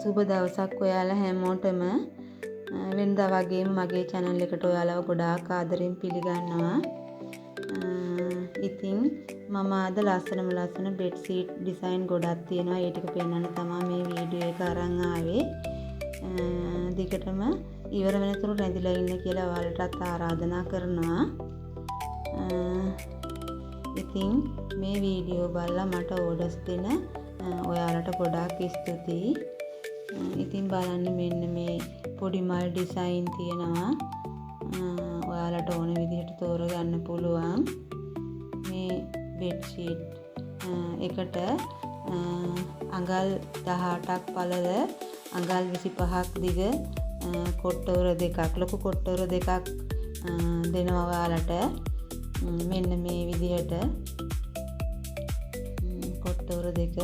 සුබ දවසක් ඔයාලා හැමෝටම. වෙනදා වගේම මගේ channel එකට ඔයාලව ගොඩාක් ආදරෙන් පිළිගන්නවා. ඉතින් මම අද ලස්සන බෙඩ් සීට් ඩිසයින් ගොඩක් තියෙනවා. ඒ ටික පෙන්වන්න තමයි මේ වීඩියෝ එක අරන් ආවේ. දිගටම ඉවර වෙනතුරු රැඳිලා ඉන්න කියලා ඔයාලටත් ආරාධනා කරනවා. ඉතින් මේ වීඩියෝ බලලා මට ඕඩර්ස් දෙන ඔයාලට ගොඩාක් ස්තුතියි. ඉතින් බලන්න මෙන්න මේ පොඩි මල් ඩිසයින් තියෙනවා. ඔයාලට ඕන විදිහට තෝරගන්න පුළුවන්. මේ බෙඩ් ෂීට් එකට අඟල් 18ක් පළල අඟල් 25ක් දිග කොට්ටවර දෙකක් ලොකු කොට්ටවර දෙකක් දෙනවා ඔයාලට. මෙන්න මේ විදිහට කොට්ටවර දෙක.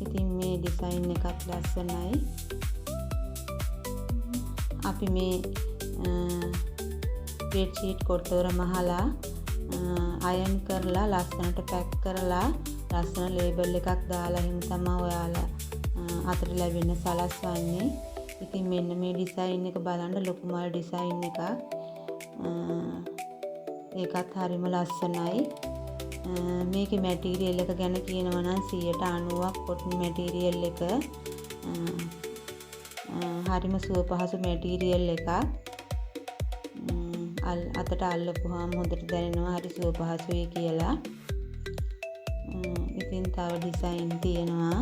ඉතින් මේ ඩිසයින් එකත් ලස්සනයි. අපි මේ බෙඩ් ෂීට් කොට්ටවර මහලා අයන් කරලා ලස්සනට පැක් කරලා ලස්සන ලේබල් එකක් දාලා හිම තමයි ඔයාලා අතට ලැබෙන සලස්වන්නේ. ඉතින් මෙන්න මේ ඩිසයින් එක බලන්න ලොකු මල් ඩිසයින් එකක්. ඒකත් හරිම ලස්සනයි. මේකේ මැටීරියල් එක ගැන කියනවා නම් 90%ක් කොටන් මැටීරියල් එක. හරිම සුව පහසු මැටීරියල් එකක්. අතට අල්ලපුවාම හොඳට දැනෙනවා හරි සුව පහසුයි කියලා. ඉතින් තව ඩිසයින් තියෙනවා.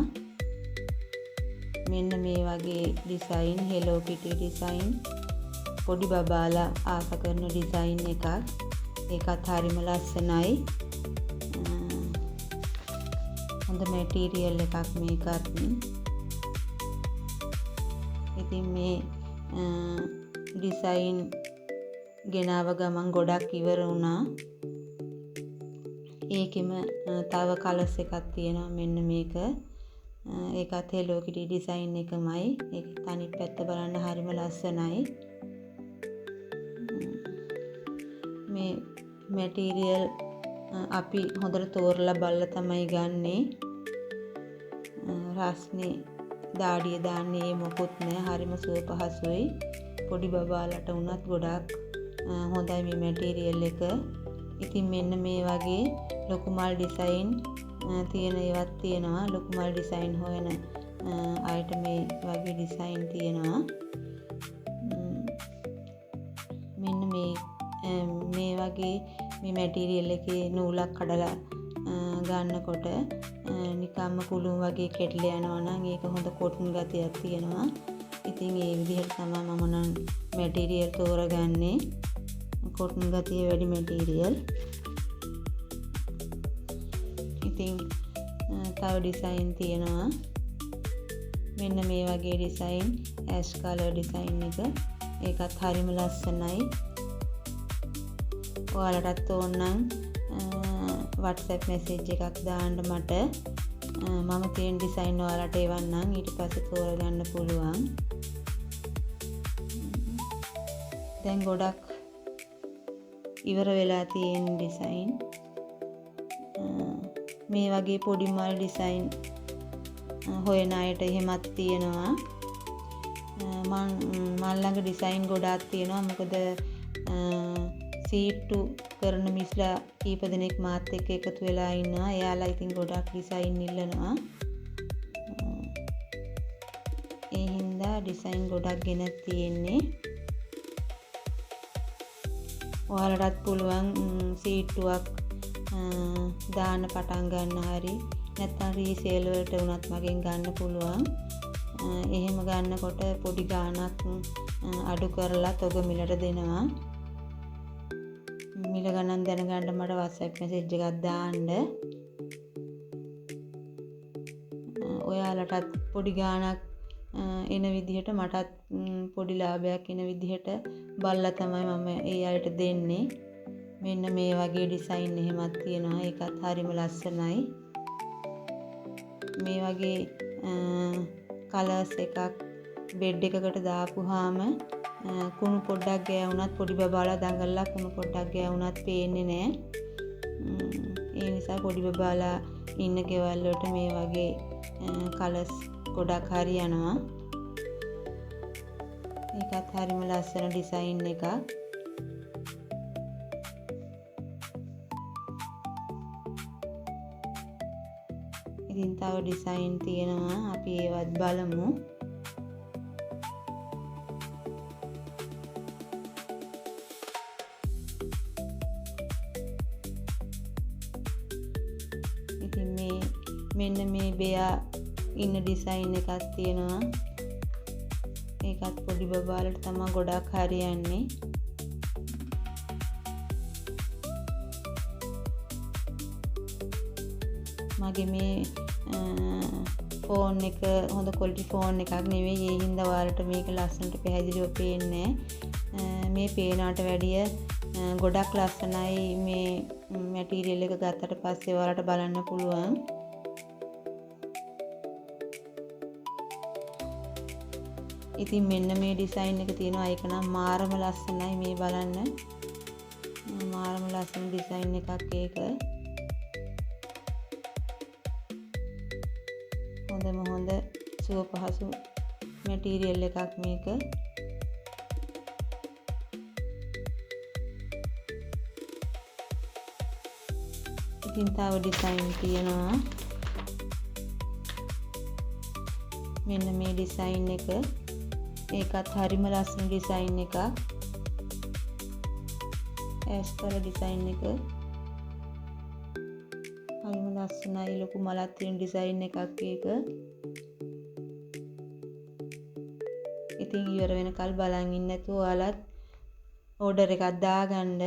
මෙන්න මේ වගේ ඩිසයින් හෙලෝ කිටි ඩිසයින් පොඩි බබාලා ආස කරන ඩිසයින් එකක්. ඒකත් හරිම ලස්සනයි. හොඳ මැටීරියල් එකක් මේකත්. ඉතින් මේ ඩිසයින් ගෙනාව ගමන් ගොඩක් ඉවර වුණා. ඒකෙම තව කලර්ස් එකක් තියෙනවා මෙන්න මේක. ඒකත් හෙලෝ කිටි ඩිසයින් එකමයි. ඒක තනිත් පැත්ත බලන්න හරිම ලස්සනයි. මේ මැටීරියල් අපි හොඳට තෝරලා බලලා තමයි ගන්නෙ. රස්නේ දාඩිය දාන්නේ මොකුත් නෑ. හරිම සුව පහසුයි. පොඩි බබාලට වුණත් ගොඩක් හොඳයි මේ මැටීරියල් එක. ඉතින් මෙන්න මේ වගේ ලොකු මල් ඩිසයින් තියෙන ඒවත් තියෙනවා. ලොකු මල් ඩිසයින් හොයන අයට මේ වගේ ඩිසයින් තියෙනවා. මෙන්න මේ වගේ මේ මැටීරියල් එකේ නූලක් කඩලා ගන්නකොට නිකම්ම කුළුම් වගේ කෙටලා යනවා නම් ඒක හොඳ කොටන් ගතියක් තියෙනවා. ඉතින් ඒ විදිහට තමයි මම නම් මැටීරියල් තෝරගන්නේ. කොටන් ගතිය වැඩි මැටීරියල්. ඉතින් තව ඩිසයින් තියෙනවා. මෙන්න මේ වගේ ඩිසයින් ඇෂ් කලර් ඩිසයින් එක. ඒකත් හරිම ලස්සනයි. ඔයාලටත් ඕන නම් WhatsApp message එකක් දාන්න මට. මම තියෙන ඩිසයින් ඔයාලට එවන්නම්. ඊට පස්සේ තෝරගන්න පුළුවන්. දැන් ගොඩක් ඉවර වෙලා තියෙන ඩිසයින්. මේ වගේ පොඩි මල් ඩිසයින් හොයන අයට එහෙමත් තියෙනවා. මල් ළඟ ඩිසයින් ගොඩාක් තියෙනවා. මොකද සීට්ටු කරන මිස්ලා කීප දෙනෙක් මාත් එක්ක එකතු වෙලා ඉන්නවා. එයාලා ඉතින් ගොඩක් ඩිසයින් ඉල්ලනවා. ඒ හින්දා ඩිසයින් ගොඩක් ගෙනත් තියෙන්නේ. ඔයාලටත් පුළුවන් සීට්ටුවක් දාන්න පටන් ගන්න හරි නැත්නම් රීසේල් වලට උනත් මගෙන් ගන්න පුළුවන්. එහෙම ගන්නකොට පොඩි ගාණක් අඩු කරලා තොග මිලට දෙනවා. මිල ගණන් දැනගන්න මට WhatsApp message එකක් දාන්න. ඔයාලටත් පොඩි ගාණක් එන විදිහට මටත් පොඩි ලාභයක් එන විදිහට බලලා තමයි මම ඒ අයට දෙන්නේ. මෙන්න මේ වගේ ඩිසයින් එහෙමත් තියෙනවා. ඒකත් හරිම ලස්සනයි. මේ වගේ කලර්ස් එකක් බෙඩ් එකකට දාපුවාම කුණු පොඩ්ඩක් ගෑවුනත් පොඩි බබාලා දඟලලා කුණු පොඩ්ඩක් ගෑවුනත් පේන්නේ නැහැ. ඒ නිසා පොඩි බබාලා ඉන්න ගෙවල් වලට මේ වගේ කලර්ස් ගොඩක් හරියනවා. ඒකත් හරිම ලස්සන ඩිසයින් එකක්. ඉතින් තව ඩිසයින් තියෙනවා. අපි ඒවත් බලමු. ඉතින් මෙන්න මේ බෙයා ඉන්න ඩිසයින් එකක් තියෙනවා. ඒකත් පොඩි බබාලට තමයි ගොඩක් හරියන්නේ. මගේ මේ ෆෝන් එක හොඳ ක්වොලිටි ෆෝන් එකක් නෙවෙයි. ඒ හින්දා ඔයාලට මේක ලස්සනට පැහැදිලිව පේන්නේ නැහැ. මේ පේනාට වැඩිය ගොඩක් ලස්සනයි. මේ මැටීරියල් එක ගත්තට පස්සේ ඔයාලට බලන්න පුළුවන්. ඉතින් මෙන්න මේ ඩිසයින් එක තියෙනවා. ඒක නම් මාරම ලස්සනයි. මේ බලන්න. මාරම ලස්සන ඩිසයින් එකක් ඒක. හොඳම හොඳ සුව පහසු මැටීරියල් එකක් මේක. ඉතින් තව ඩිසයින් තියෙනවා. මෙන්න මේ ඩිසයින් එක. ඒකත් හරිම ලස්සන ඩිසයින් එකක්. ඇස් කලර් ඩිසයින් එක. හරිම ලස්සනයි. ලොකු මලක් තියෙන ඩිසයින් එකක් ඒක. ඉතින් ඉවර වෙනකල් බලන් ඉන්න නැතුව ඔයාලත් ඕඩර් එකක් දාගන්න.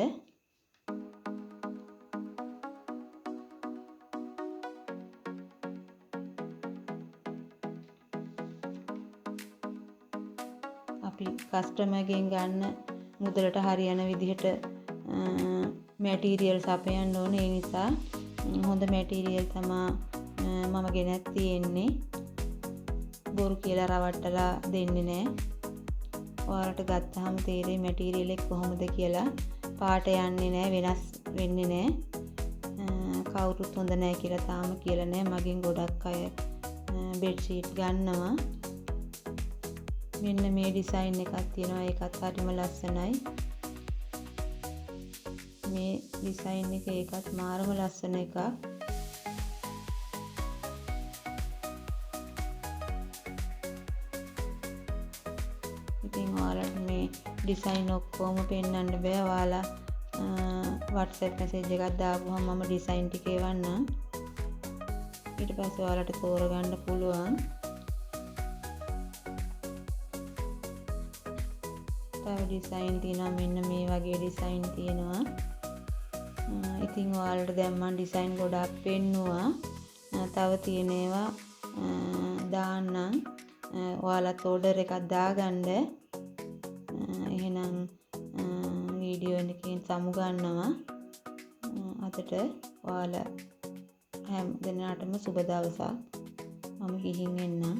අපි කස්ටමර්ගෙන් ගන්න මුදලට හරියන විදිහට මැටීරියල් සපයන්න ඕනේ. ඒ නිසා හොඳ මැටීරියල් තමයි මම ගෙනත් තියෙන්නේ. බොරු කියලා රවට්ටලා දෙන්නේ නැහැ. ඔයාලට ගත්තාම තේරෙයි මැටීරියල් එක කොහොමද කියලා. පාට යන්නේ නැහැ, වෙනස් වෙන්නේ නැහැ. කවුරුත් හොඳ නැහැ කියලා තාම කියලා නැහැ. මගෙන් ගොඩක් අය බෙඩ්ෂීට් ගන්නවා. මෙන්න මේ ඩිසයින් එකක් තියෙනවා. ඒකත් හරිම ලස්සනයි. මේ ඩිසයින් එක ඒකත් මාරම ලස්සන එකක්. ඉතින් ඔයාලට මේ ඩිසයින් ඔක්කොම පෙන්වන්න බෑ. ඔයාලා WhatsApp message එකක් දාපුවම මම ඩිසයින් ටික එවන්නම්. ඊට පස්සේ ඔයාලට තෝරගන්න පුළුවන්. තව ඩිසයින් තියෙනවා. මෙන්න මේ වගේ ඩිසයින් තියෙනවා. ඉතින් ඔයාලට දැන් මම ඩිසයින් ගොඩක් පෙන්නුවා. තව තියෙන ඒවා දාන්නම්. ඔයාලත් ඕඩර් එකක් දාගන්න. එහෙනම් වීඩියෝ එකකින් සමු ගන්නවා. අදට ඔයාලා හැම දිනකටම සුබ දවසක්. මම ගිහින් එන්නම්.